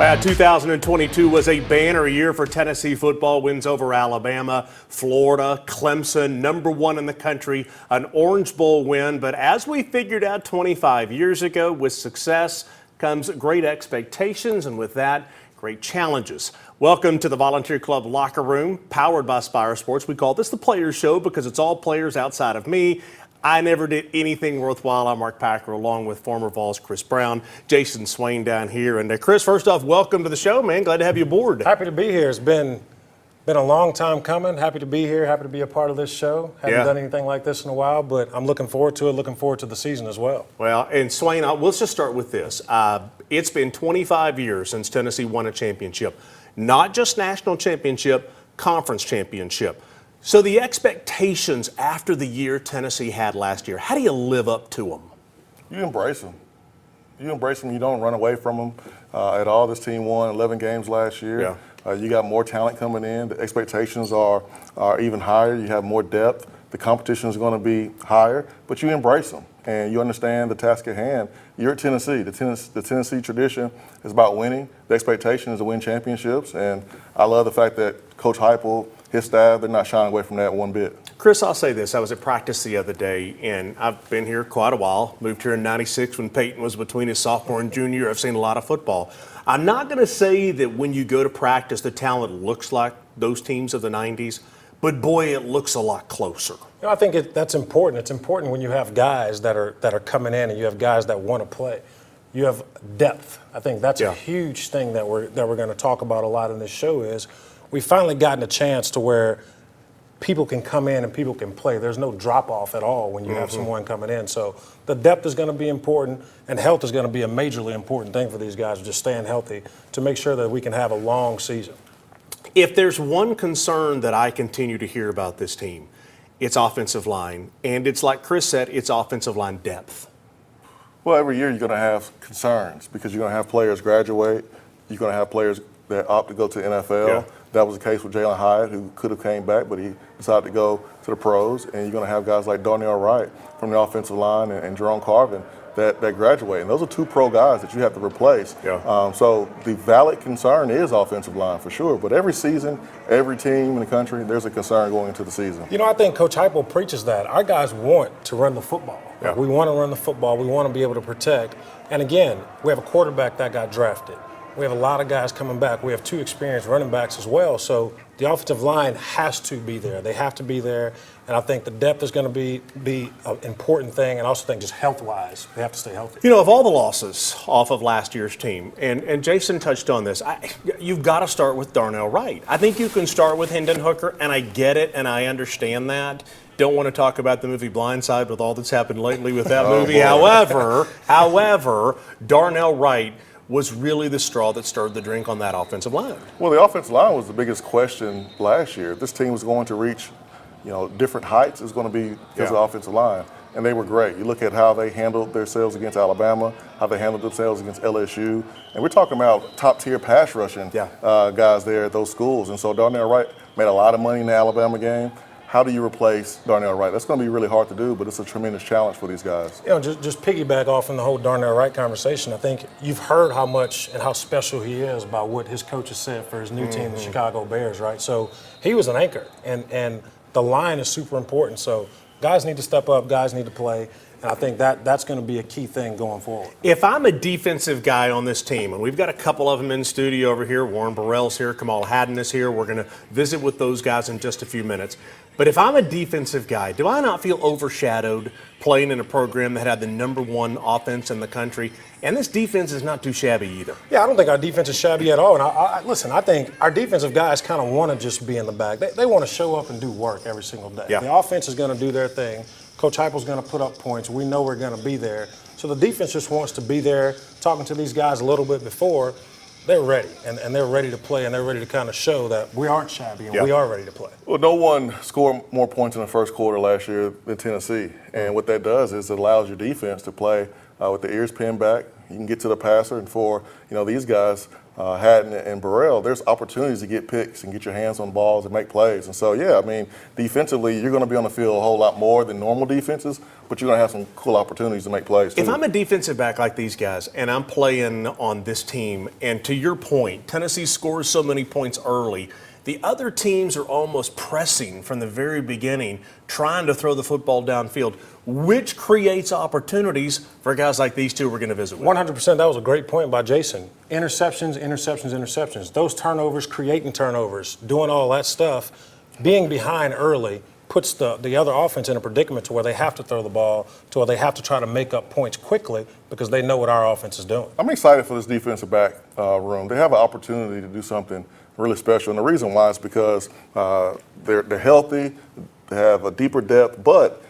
2022 was a banner year for Tennessee football. Wins over Alabama, Florida, Clemson, #1 in the country, an Orange Bowl win. But as we figured out 25 years ago, with success comes great expectations, and with that, great challenges. Welcome to the Volunteer Club Locker Room, powered by Spyre Sports. We call this the Players Show because it's all players outside of me. I never did anything worthwhile. I'm Mark Packer, along with former Vols Chris Brown, Jason Swain down here. And Chris, first off, welcome to the show, man. Glad to have you aboard. Happy to be here. It's been a long time coming. Happy to be here. Happy to be a part of this show. Haven't done anything like this in a while, but I'm looking forward to it. Looking forward to the season as well. Well, and Swain, let's just start with this. It's been 25 years since Tennessee won a championship. Not just national championship, conference championship. So the expectations after the year Tennessee had last year, how do you live up to them? You embrace them. You embrace them. You don't run away from them at all. This team won 11 games last year. Yeah. You got more talent coming in. The expectations are even higher. You have more depth. The competition is going to be higher, but you embrace them. And you understand the task at hand. You're at Tennessee. The Tennessee tradition is about winning. The expectation is to win championships. And I love the fact that Coach Heupel, his staff, they're not shying away from that one bit. Chris, I'll say this. I was at practice the other day, and I've been here quite a while. Moved here in '96 when Peyton was between his sophomore and junior year. I've seen a lot of football. I'm not going to say that when you go to practice, the talent looks like those teams of the '90s, but boy, it looks a lot closer. You know, I think that's important. It's important when you have guys that are coming in and you have guys that want to play. You have depth. I think that's a huge thing that we're going to talk about a lot in this show. Is we've finally gotten a chance to where people can come in and people can play. There's no drop-off at all when you have someone coming in. So the depth is going to be important, and health is going to be a majorly important thing for these guys, just staying healthy to make sure that we can have a long season. If there's one concern that I continue to hear about this team, it's offensive line. And it's like Chris said, it's offensive line depth. Well, every year you're going to have concerns because you're going to have players graduate. You're going to have players that opt to go to the NFL. Yeah. That was the case with Jalen Hyatt, who could have came back, but he decided to go to the pros. And you're going to have guys like Darnell Wright from the offensive line and Jerome Carvin that graduate. And those are two pro guys that you have to replace. Yeah. So the valid concern is offensive line for sure. But every season, every team in the country, there's a concern going into the season. You know, I think Coach Heupel preaches that. Our guys want to run the football. Yeah. We want to run the football. We want to be able to protect. And again, we have a quarterback that got drafted. We have a lot of guys coming back. We have 2 experienced running backs as well. So the offensive line has to be there. They have to be there. And I think the depth is going to be an important thing. And I also think just health-wise, they have to stay healthy. You know, of all the losses off of last year's team, and Jason touched on this, you've got to start with Darnell Wright. I think you can start with Hendon Hooker, and I get it, and I understand that. Don't want to talk about the movie Blindside with all that's happened lately with that movie. However, Darnell Wright was really the straw that stirred the drink on that offensive line. Well, the offensive line was the biggest question last year. If this team was going to reach, different heights, it was going to be because of the offensive line. And they were great. You look at how they handled themselves against Alabama, how they handled themselves against LSU. And we're talking about top-tier pass rushing guys there at those schools. And so Darnell Wright made a lot of money in the Alabama game. How do you replace Darnell Wright? That's going to be really hard to do, but it's a tremendous challenge for these guys. Just piggyback off in the whole Darnell Wright conversation. I think you've heard how much and how special he is about what his coaches said for his new team, the Chicago Bears, right? So he was an anchor, and the line is super important. So guys need to step up, guys need to play. And I think that's going to be a key thing going forward. If I'm a defensive guy on this team, and we've got a couple of them in studio over here, Warren Burrell's here, Kamal Hadden is here. We're going to visit with those guys in just a few minutes. But if I'm a defensive guy, do I not feel overshadowed playing in a program that had the #1 offense in the country? And this defense is not too shabby either. Yeah, I don't think our defense is shabby at all. And listen, I think our defensive guys kind of want to just be in the back. They want to show up and do work every single day. Yeah. The offense is going to do their thing. Coach Heupel's going to put up points. We know we're going to be there. So the defense just wants to be there. Talking to these guys a little bit before, they're ready. And they're ready to play, and they're ready to kind of show that we aren't shabby and we are ready to play. Well, no one scored more points in the first quarter last year than Tennessee. And what that does is it allows your defense to play with the ears pinned back, You can get to the passer, and for these guys, Hadden and Burrell, there's opportunities to get picks and get your hands on balls and make plays. And so, yeah, I mean, defensively, you're going to be on the field a whole lot more than normal defenses, but you're going to have some cool opportunities to make plays, too. If I'm a defensive back like these guys and I'm playing on this team, and to your point, Tennessee scores so many points early, the other teams are almost pressing from the very beginning, trying to throw the football downfield, which creates opportunities for guys like these two we're going to visit with. 100%. That was a great point by Jason. Interceptions, interceptions, interceptions. Those turnovers, creating turnovers, doing all that stuff, being behind early puts the other offense in a predicament to where they have to throw the ball, to where they have to try to make up points quickly because they know what our offense is doing. I'm excited for this defensive back room. They have an opportunity to do something really special, and the reason why is because they're healthy, they have a deeper depth, but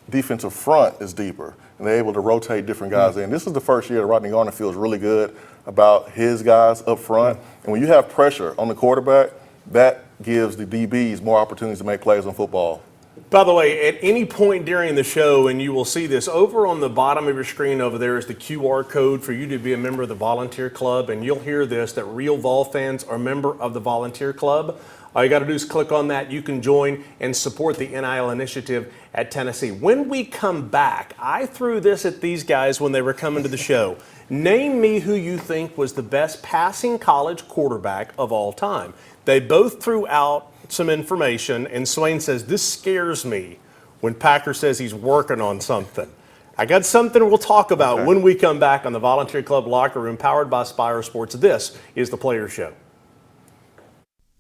defensive front is deeper, and they're able to rotate different guys in. This is the first year that Rodney Garner feels really good about his guys up front, and when you have pressure on the quarterback, that gives the DBs more opportunities to make plays on football. By the way, at any point during the show, and you will see this, over on the bottom of your screen over there is the QR code for you to be a member of the Volunteer Club, and you'll hear this, that real Vol fans are a member of the Volunteer Club. All you got to do is click on that. You can join and support the NIL initiative at Tennessee. When we come back, I threw this at these guys when they were coming to the show. Name me who you think was the best passing college quarterback of all time. They both threw out some information, and Swain says, this scares me when Packer says he's working on something. I got something we'll talk about when we come back on the Volunteer Club Locker Room, powered by Spyre Sports. This is The Players Show.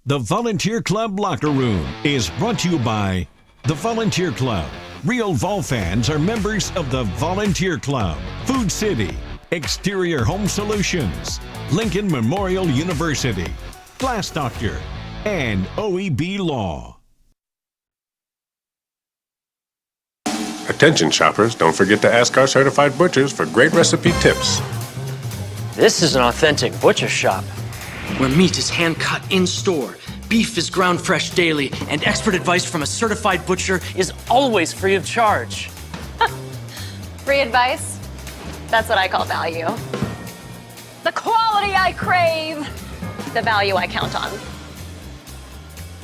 The Volunteer Club Locker Room is brought to you by the Volunteer Club. Real Vol fans are members of the Volunteer Club. Food City, Exterior Home Solutions, Lincoln Memorial University, Glass Doctor, and OEB Law. Attention shoppers, don't forget to ask our certified butchers for great recipe tips. This is an authentic butcher shop, where meat is hand-cut in-store, beef is ground fresh daily, and expert advice from a certified butcher is always free of charge. Free advice? That's what I call value. The quality I crave, the value I count on.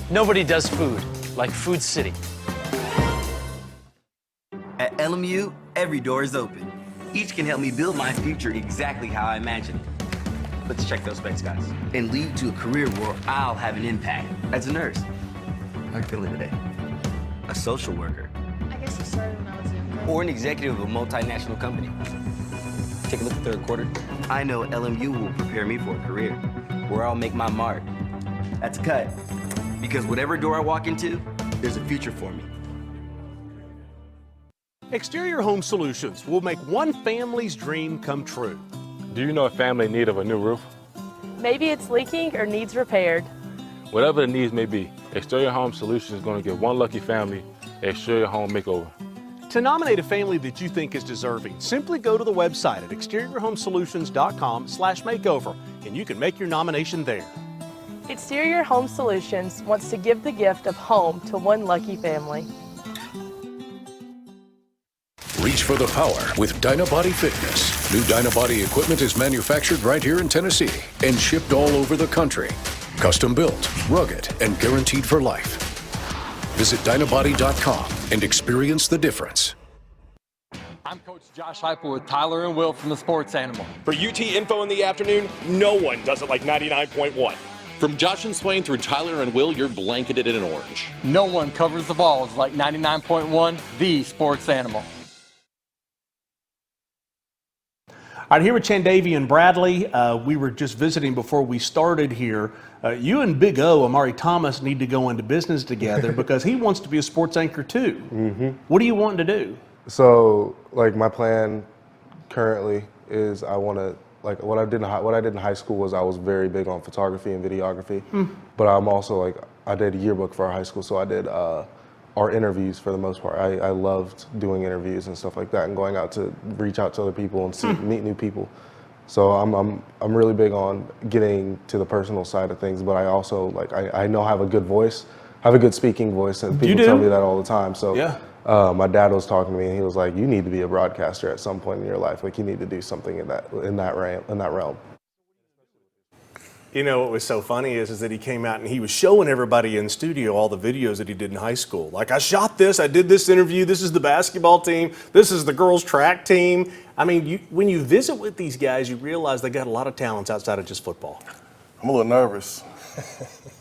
Nobody does food like Food City. At LMU, every door is open. Each can help me build my future exactly how I imagine it. Let's check those specs, guys. And lead to a career where I'll have an impact. As a nurse. How are you feeling today? A social worker. I guess I started when I was younger. Or an executive of a multinational company. Take a look at the third quarter. I know LMU will prepare me for a career where I'll make my mark. That's a cut. Because whatever door I walk into, there's a future for me. Exterior Home Solutions will make one family's dream come true. Do you know a family in need of a new roof? Maybe it's leaking or needs repaired. Whatever the needs may be, Exterior Home Solutions is going to give one lucky family an exterior home makeover. To nominate a family that you think is deserving, simply go to the website at exteriorhomesolutions.com/makeover, and you can make your nomination there. Exterior Home Solutions wants to give the gift of home to one lucky family. Reach for the power with Dynabody Fitness. New Dynabody equipment is manufactured right here in Tennessee and shipped all over the country. Custom built, rugged, and guaranteed for life. Visit Dynabody.com and experience the difference. I'm Coach Josh Heupel with Tyler and Will from the Sports Animal. For UT Info in the afternoon, no one does it like 99.1. From Josh and Swain through Tyler and Will, you're blanketed in orange. No one covers the balls like 99.1, the Sports Animal. All right, here with Chandavian Bradley. We were just visiting before we started here. You and Big O, Amari Thomas, need to go into business together because he wants to be a sports anchor too. Mm-hmm. What are you wanting to do? So, like, my plan currently is I want to, like, what I did in high school was I was very big on photography and videography. But I'm also, like, I did a yearbook for our high school, so I did our interviews for the most part. I loved doing interviews and stuff like that, and going out to reach out to other people and meet new people. So I'm really big on getting to the personal side of things, but I also, like, I know I have a good voice, I have a good speaking voice, and people tell me that all the time. So yeah. my dad was talking to me, and he was like, "You need to be a broadcaster at some point in your life. Like, you need to do something in that realm." You know what was so funny is that he came out and he was showing everybody in studio all the videos that he did in high school. Like, I shot this, I did this interview, this is the basketball team, this is the girls' track team. I mean, when you visit with these guys, you realize they got a lot of talents outside of just football. I'm a little nervous.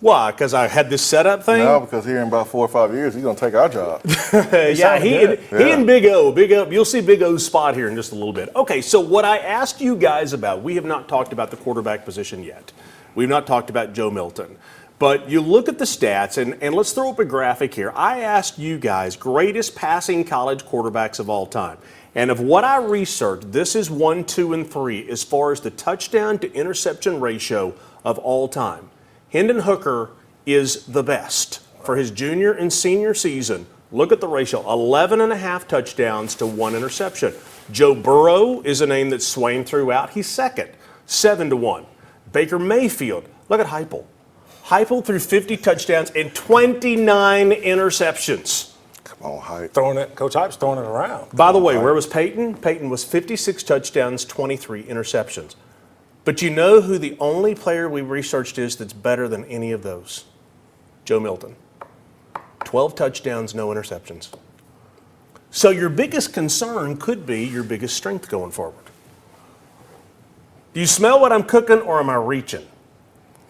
Why? Because I had this setup thing? No, because here in about 4 or 5 years, he's going to take our job. Yeah, he and Big O. You'll see Big O's spot here in just a little bit. Okay, so what I asked you guys about, we have not talked about the quarterback position yet. We've not talked about Joe Milton. But you look at the stats, and let's throw up a graphic here. I asked you guys greatest passing college quarterbacks of all time. And of what I researched, this is 1, 2, and 3 as far as the touchdown to interception ratio of all time. Hendon Hooker is the best for his junior and senior season. Look at the ratio, 11.5 touchdowns to 1 interception. Joe Burrow is a name that Swain threw out. He's second, 7 to 1. Baker Mayfield, look at Heupel. Heupel threw 50 touchdowns and 29 interceptions. Come on, Hype. Coach Hype's throwing it around. By the way, where was Peyton? Peyton was 56 touchdowns, 23 interceptions. But you know who the only player we researched is that's better than any of those? Joe Milton. 12 touchdowns, no interceptions. So your biggest concern could be your biggest strength going forward. Do you smell what I'm cooking, or am I reaching?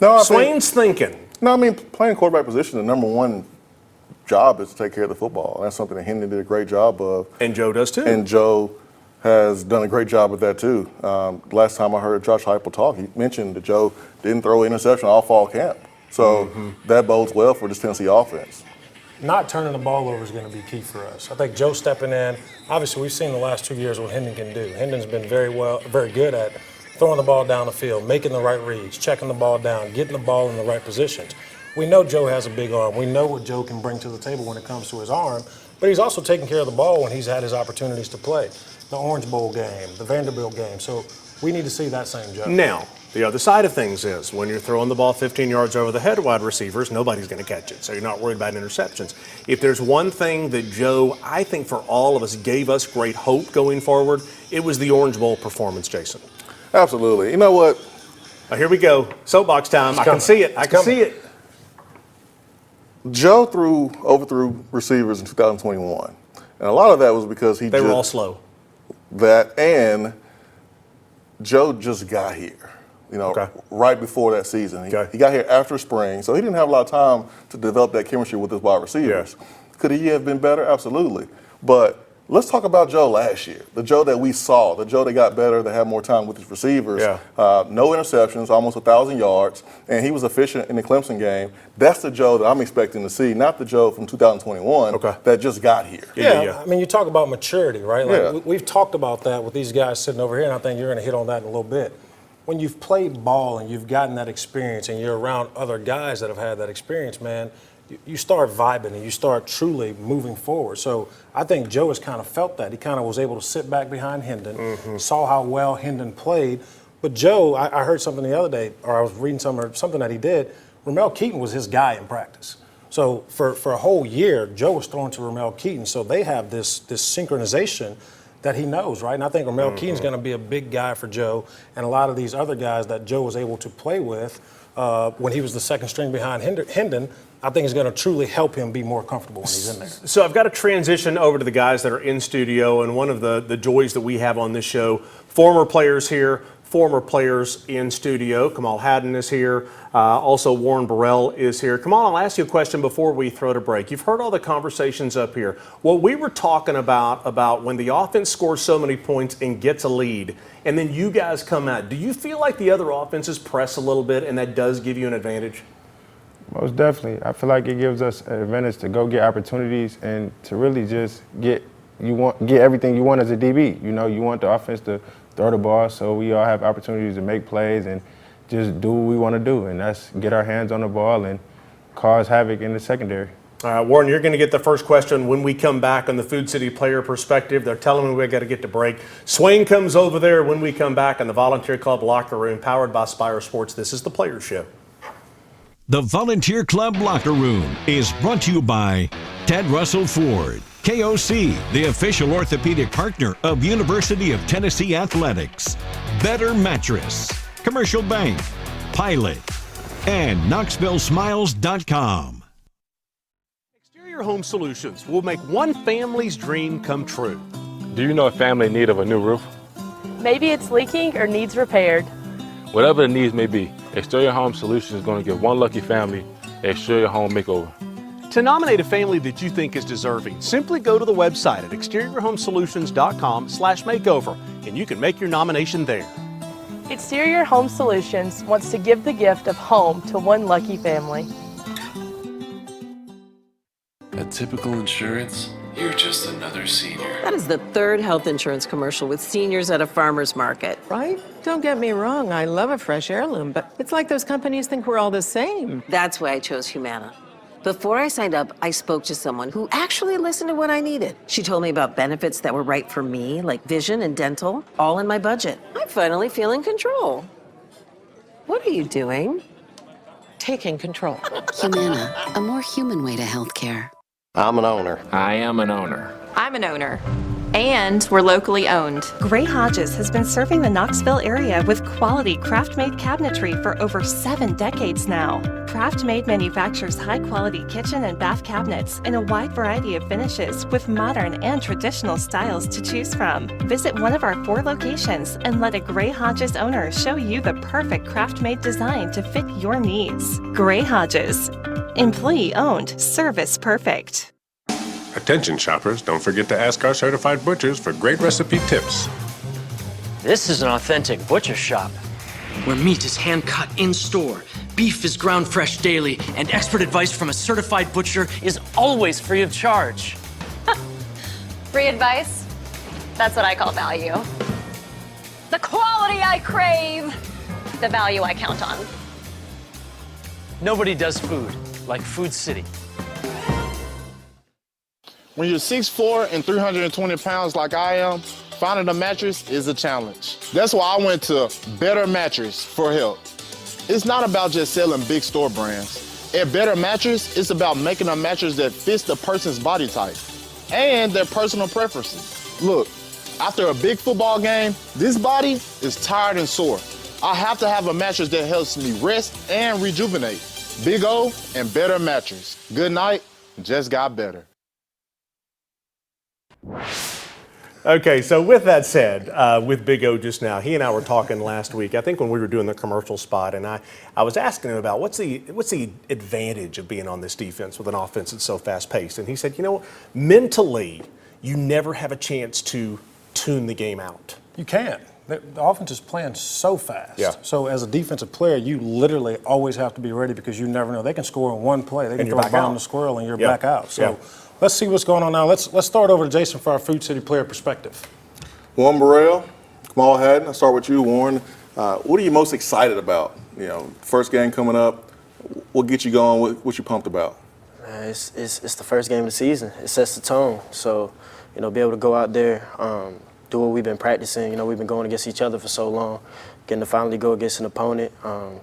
No, Swain's thinking. No, I mean, playing quarterback position, the number one job is to take care of the football. That's something that Hendon did a great job of. And Joe does too. And Joe has done a great job with that too. Last time I heard Josh Heupel talk, he mentioned that Joe didn't throw an interception all fall camp. So that bodes well for this Tennessee offense. Not turning the ball over is going to be key for us. I think Joe stepping in, obviously we've seen the last 2 years what Hendon can do. Hendon's been very good at throwing the ball down the field, making the right reads, checking the ball down, getting the ball in the right positions. We know Joe has a big arm. We know what Joe can bring to the table when it comes to his arm, but he's also taking care of the ball when he's had his opportunities to play. The Orange Bowl game, the Vanderbilt game. So we need to see that same Joe. Now, the other side of things is when you're throwing the ball 15 yards over the head wide receivers, nobody's going to catch it. So you're not worried about interceptions. If there's one thing that Joe, I think for all of us, gave us great hope going forward, it was the Orange Bowl performance, Jason. Absolutely. You know what? Oh, here we go. Soapbox time. I can see it. I can see it. Joe overthrew receivers in 2021. And a lot of that was because they were all slow. That and Joe just got here, right before that season. He got here after spring, so he didn't have a lot of time to develop that chemistry with his wide receivers. Yeah. Could he have been better? Absolutely. But let's talk about Joe last year, the Joe that we saw, the Joe that got better, that had more time with his receivers. Yeah. No interceptions, almost 1,000 yards, and he was efficient in the Clemson game. That's the Joe that I'm expecting to see, not the Joe from 2021 that just got here. Yeah, I mean, you talk about maturity, right? Like we've talked about that with these guys sitting over here, and I think you're going to hit on that in a little bit. When you've played ball and you've gotten that experience and you're around other guys that have had that experience, man, you start vibing and you start truly moving forward. So I think Joe has kind of felt that. He kind of was able to sit back behind Hendon, saw how well Hendon played. But Joe, I heard something the other day, or I was reading something that he did. Ramel Keaton was his guy in practice. So for a whole year, Joe was throwing to Ramel Keaton. So they have this synchronization that he knows, right? And I think Ramel Keaton's going to be a big guy for Joe, and a lot of these other guys that Joe was able to play with when he was the second string behind Hendon, I think is going to truly help him be more comfortable when he's in there. So I've got to transition over to the guys that are in studio, and one of the joys that we have on this show, former players here, former players in studio. Kamal Hadden is here. Also, Warren Burrell is here. Kamal, I'll ask you a question before we throw to break. You've heard all the conversations up here. What we were talking about when the offense scores so many points and gets a lead, and then you guys come out, do you feel like the other offenses press a little bit and that does give you an advantage? Most definitely. I feel like it gives us an advantage to go get opportunities and to really just get everything you want as a DB. You want the offense to throw the ball, so we all have opportunities to make plays and just do what we want to do, and that's get our hands on the ball and cause havoc in the secondary. All right, Warren, you're going to get the first question when we come back on the Food City player perspective. They're telling me we've got to get to break. Swain comes over there when we come back on the Volunteer Club Locker Room, powered by Spyre Sports. This is the Players Show. The Volunteer Club Locker Room is brought to you by Ted Russell Ford, KOC, the official orthopedic partner of University of Tennessee Athletics. Better Mattress, Commercial Bank, Pilot, and KnoxvilleSmiles.com. Exterior Home Solutions will make one family's dream come true. Do you know a family in need of a new roof? Maybe it's leaking or needs repaired. Whatever the needs may be, Exterior Home Solutions is going to give one lucky family an exterior home makeover. To nominate a family that you think is deserving, simply go to the website at exteriorhomesolutions.com/makeover and you can make your nomination there. Exterior Home Solutions wants to give the gift of home to one lucky family. At Typical Insurance, you're just another senior. That is the third health insurance commercial with seniors at a farmer's market. Right? Don't get me wrong, I love a fresh heirloom, but it's like those companies think we're all the same. That's why I chose Humana. Before I signed up, I spoke to someone who actually listened to what I needed. She told me about benefits that were right for me, like vision and dental, all in my budget. I'm finally feeling control. What are you doing? Taking control. Humana, a more human way to healthcare. I'm an owner. I am an owner. I'm an owner. And we're locally owned. Gray Hodges has been serving the Knoxville area with quality craft-made cabinetry for over 7 decades now. Craft-Made manufactures high-quality kitchen and bath cabinets in a wide variety of finishes with modern and traditional styles to choose from. Visit one of our 4 locations and let a Gray Hodges owner show you the perfect craft-made design to fit your needs. Gray Hodges. Employee-owned, service perfect. Attention shoppers, don't forget to ask our certified butchers for great recipe tips. This is an authentic butcher shop. Where meat is hand-cut in-store, beef is ground fresh daily, and expert advice from a certified butcher is always free of charge. Free advice? That's what I call value. The quality I crave, the value I count on. Nobody does food like Food City. When you're 6'4" and 320 pounds like I am, finding a mattress is a challenge. That's why I went to Better Mattress for help. It's not about just selling big store brands. At Better Mattress, it's about making a mattress that fits the person's body type and their personal preferences. Look, after a big football game, this body is tired and sore. I have to have a mattress that helps me rest and rejuvenate. Big O and Better Mattress. Good night, just got better. Okay, so with that said, with Big O just now, he and I were talking last week, I think when we were doing the commercial spot, and I was asking him about what's the advantage of being on this defense with an offense that's so fast-paced. And he said, mentally, you never have a chance to tune the game out. You can't. The offense is playing so fast. Yeah. So as a defensive player, you literally always have to be ready because you never know. They can score in one play. They can throw a bomb to squirrel and you're back out. So let's see what's going on now. Let's start over to Jason for our Food City player perspective. Warren Burrell, Kamal Hadden, I'll start with you, Warren. What are you most excited about? First game coming up. What gets you going? What you pumped about? It's the first game of the season. It sets the tone. So, be able to go out there, do what we've been practicing. We've been going against each other for so long. Getting to finally go against an opponent,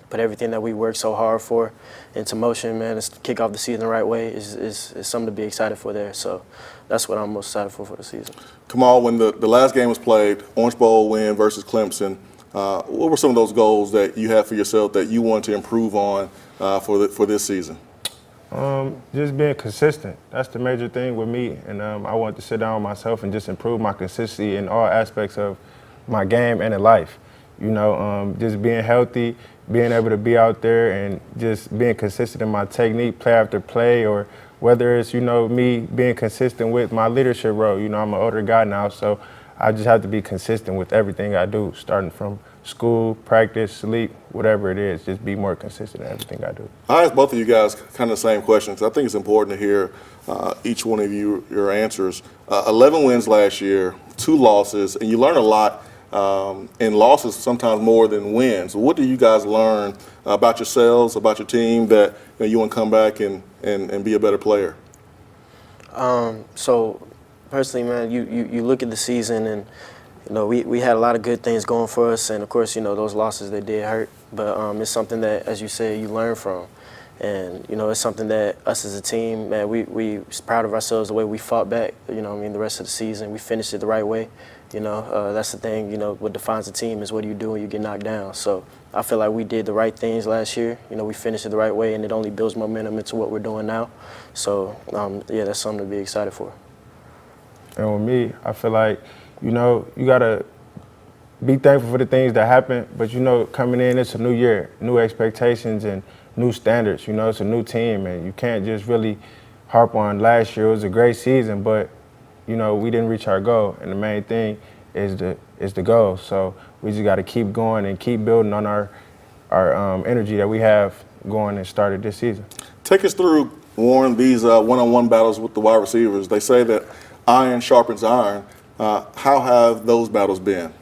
put everything that we worked so hard for into motion, man, to kick off the season the right way is something to be excited for there. So that's what I'm most excited for the season. Kamal, when the last game was played, Orange Bowl win versus Clemson, what were some of those goals that you had for yourself that you wanted to improve on for this season? Just being consistent. That's the major thing with me. And I want to sit down with myself and just improve my consistency in all aspects of my game and in life. Just being healthy, being able to be out there and just being consistent in my technique, play after play, or whether it's, me being consistent with my leadership role. I'm an older guy now, so I just have to be consistent with everything I do, starting from school, practice, sleep, whatever it is. Just be more consistent in everything I do. I asked both of you guys kind of the same questions. I think it's important to hear each one of you, your answers. 11 wins last year, 2 losses, and you learn a lot in losses sometimes more than wins. What do you guys learn about yourselves, about your team, that you want to come back and be a better player? So personally, man, you look at the season and we had a lot of good things going for us, and of course those losses, they did hurt, but it's something that, as you said, you learn from. And, you know, it's something that us as a team, man, we proud of ourselves the way we fought back, you know what I mean, the rest of the season. We finished it the right way. You know, that's the thing, you know, what defines a team is what do you do when you get knocked down. So I feel like we did the right things last year. You know, we finished it the right way, and it only builds momentum into what we're doing now. So, yeah, that's something to be excited for. And with me, I feel like, you know, you got to be thankful for the things that happen, but, you know, coming in, it's a new year, new expectations and new standards. You know, it's a new team, and you can't just really harp on last year. It was a great season, but you know, we didn't reach our goal, and the main thing is the goal. So we just got to keep going and keep building on our energy that we have going and started this season. Take us through, Warren, these one-on-one battles with the wide receivers. They say that iron sharpens iron. How have those battles been?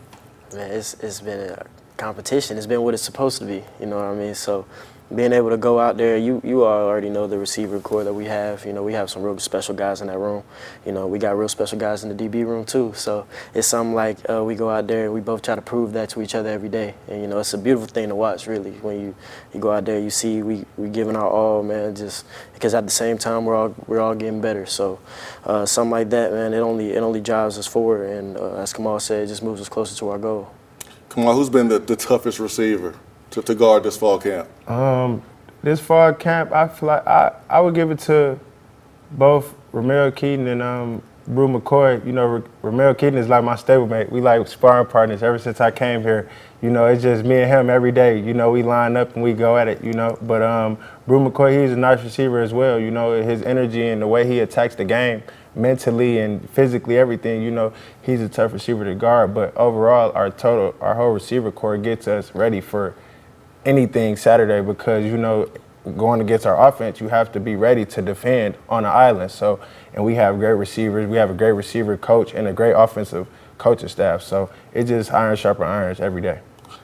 Man, it's been a competition. It's been what it's supposed to be. You know what I mean? So being able to go out there, you all already know the receiver core that we have. You know, we have some real special guys in that room. You know, we got real special guys in the DB room too. So it's something like we go out there and we both try to prove that to each other every day. And, you know, it's a beautiful thing to watch, really. When you go out there, you see we giving our all, man, just because at the same time we're all getting better. So something like that, man, it only drives us forward. And as Kamal said, it just moves us closer to our goal. Kamal, who's been the toughest receiver to guard this fall camp? This fall camp, I feel like I would give it to both Romeo Keaton and Brew McCoy. You know, Romeo Keaton is like my stablemate. We like sparring partners ever since I came here. You know, it's just me and him every day. You know, we line up and we go at it, you know. But Brew McCoy, he's a nice receiver as well. You know, his energy and the way he attacks the game mentally and physically, everything, you know, he's a tough receiver to guard. But overall, our whole receiver core gets us ready for anything Saturday because, you know, going against our offense, you have to be ready to defend on the island. So, and we have great receivers. We have a great receiver coach and a great offensive coaching staff. So it's just iron sharpen irons every day.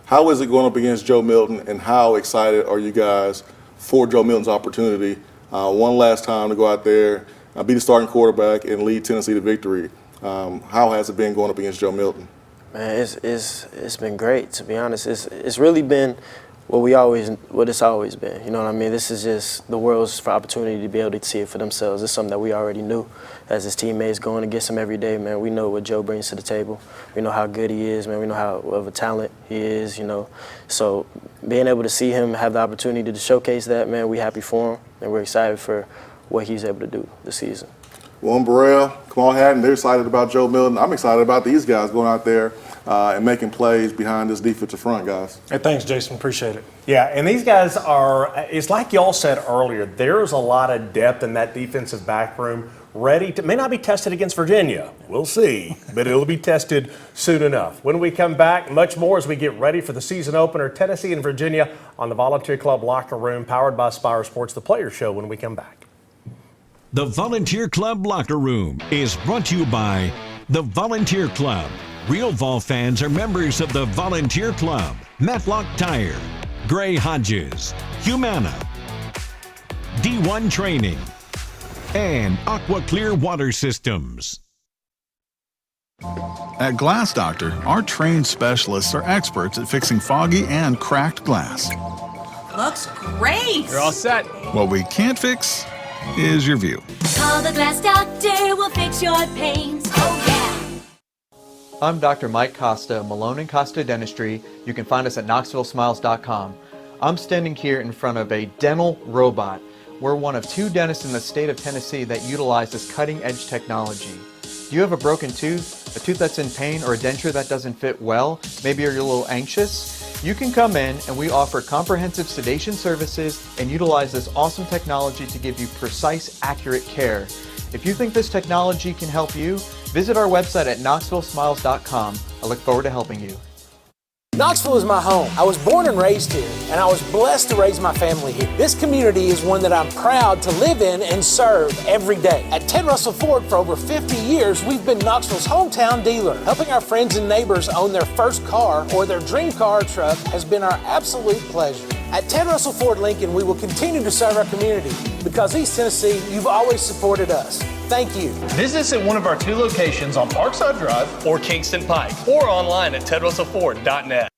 How is it going up against Joe Milton, and how excited are you guys for Joe Milton's opportunity one last time to go out there, be the starting quarterback, and lead Tennessee to victory? How has it been going up against Joe Milton? Man, it's been great, to be honest. It's really been what it's always been. You know what I mean? This is just the world's opportunity to be able to see it for themselves. It's something that we already knew as his teammates going against him every day, man. We know what Joe brings to the table. We know how good he is, man. We know how of a talent he is, you know. So being able to see him have the opportunity to showcase that, man, we happy for him, and we're excited for what he's able to do this season. Warren Burrell, Kamal Hadden, they're excited about Joe Milton. I'm excited about these guys going out there and making plays behind this defensive front, guys. Hey, thanks, Jason. Appreciate it. Yeah, and these guys it's like y'all said earlier, there's a lot of depth in that defensive back room, may not be tested against Virginia. We'll see, but it'll be tested soon enough. When we come back, much more as we get ready for the season opener, Tennessee and Virginia on the Volunteer Club Locker Room, powered by Spyre Sports, the Player Show, when we come back. The Volunteer Club Locker Room is brought to you by the Volunteer Club. Real Vol fans are members of the Volunteer Club. Matlock Tire, Gray Hodges, Humana, D1 Training, and Aqua Clear Water Systems. At Glass Doctor, our trained specialists are experts at fixing foggy and cracked glass. Looks great! You're all set. What we can't fix is your view. Call the Glass Doctor, we'll fix your pains. Oh, yeah! I'm Dr. Mike Costa, Malone & Costa Dentistry. You can find us at KnoxvilleSmiles.com. I'm standing here in front of a dental robot. We're one of 2 dentists in the state of Tennessee that utilize this cutting-edge technology. Do you have a broken tooth, a tooth that's in pain, or a denture that doesn't fit well? Maybe you're a little anxious? You can come in and we offer comprehensive sedation services and utilize this awesome technology to give you precise, accurate care. If you think this technology can help you, visit our website at KnoxvilleSmiles.com. I look forward to helping you. Knoxville is my home. I was born and raised here, and I was blessed to raise my family here. This community is one that I'm proud to live in and serve every day. At Ted Russell Ford for over 50 years, we've been Knoxville's hometown dealer. Helping our friends and neighbors own their first car or their dream car or truck has been our absolute pleasure. At Ted Russell Ford Lincoln, we will continue to serve our community because East Tennessee, you've always supported us. Thank you. Visit us at one of our 2 locations on Parkside Drive or Kingston Pike, or online at tedrussellford.net.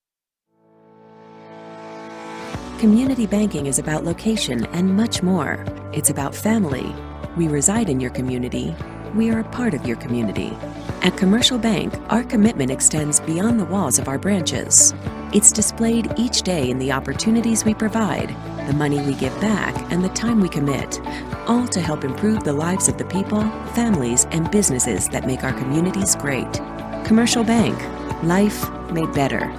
Community banking is about location and much more. It's about family. We reside in your community. We are a part of your community. At Commercial Bank, our commitment extends beyond the walls of our branches. It's displayed each day in the opportunities we provide, the money we give back, and the time we commit, all to help improve the lives of the people, families, and businesses that make our communities great. Commercial Bank, life made better.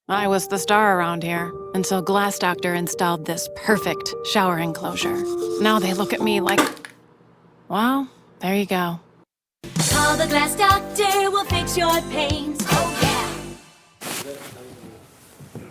I was the star around here until Glass Doctor installed this perfect shower enclosure. Now they look at me like, well, there you go. Call the Glass Doctor, we'll fix your paint. Oh, yeah.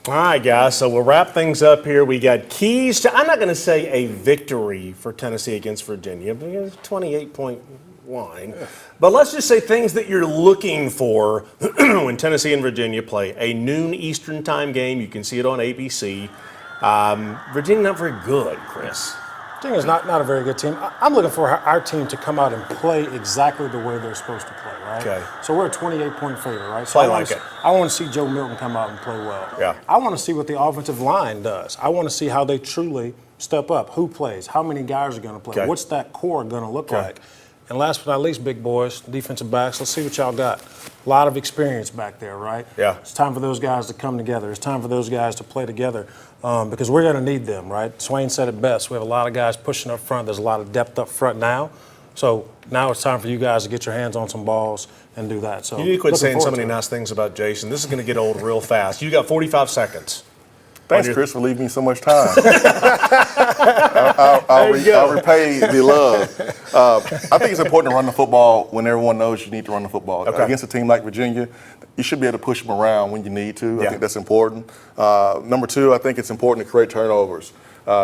All right, guys, so we'll wrap things up here. We got keys to, I'm not going to say a victory for Tennessee against Virginia, because 28-point line. But let's just say things that you're looking for when Tennessee and Virginia play. A noon Eastern time game. You can see it on ABC. Virginia not very good, Chris. Virginia's not a very good team. I'm looking for our team to come out and play exactly the way they're supposed to play, right? Okay. So we're a 28-point favorite, right? So Play like it. I want to see Joe Milton come out and play well. Yeah. I want to see what the offensive line does. I want to see how they truly step up. Who plays? How many guys are going to play? Okay. What's that core going to look like? And last but not least, big boys, defensive backs, let's see what y'all got. A lot of experience back there, right? Yeah. It's time for those guys to come together. It's time for those guys to play together because we're going to need them, right? Swain said it best. We have a lot of guys pushing up front. There's a lot of depth up front now. So now it's time for you guys to get your hands on some balls and do that. So You need to quit looking saying so forward many to it. nice things about Jason. This is going to get old real fast. You got 45 seconds. Thanks, Chris, for leaving me so much time. I'll repay the love. I think it's important to run the football when everyone knows you need to run the football. Okay. Against a team like Virginia, you should be able to push them around when you need to. I think that's important. Number two, I think it's important to create turnovers.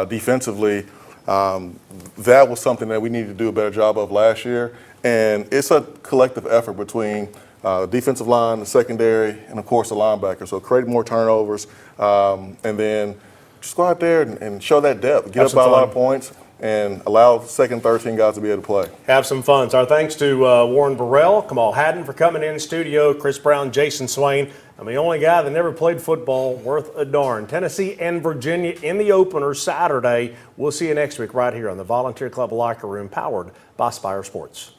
Defensively, that was something that we needed to do a better job of last year. And it's a collective effort between the defensive line, the secondary, and of course the linebacker. So create more turnovers, and then just go out there and show that depth. Get up by a lot of points and allow second, third team guys to be able to play. Have some fun. So our thanks to Warren Burrell, Kamal Hadden for coming in studio, Chris Brown, Jason Swain. I'm the only guy that never played football worth a darn. Tennessee and Virginia in the opener Saturday. We'll see you next week right here on the Volunteer Club Locker Room, powered by Spyre Sports.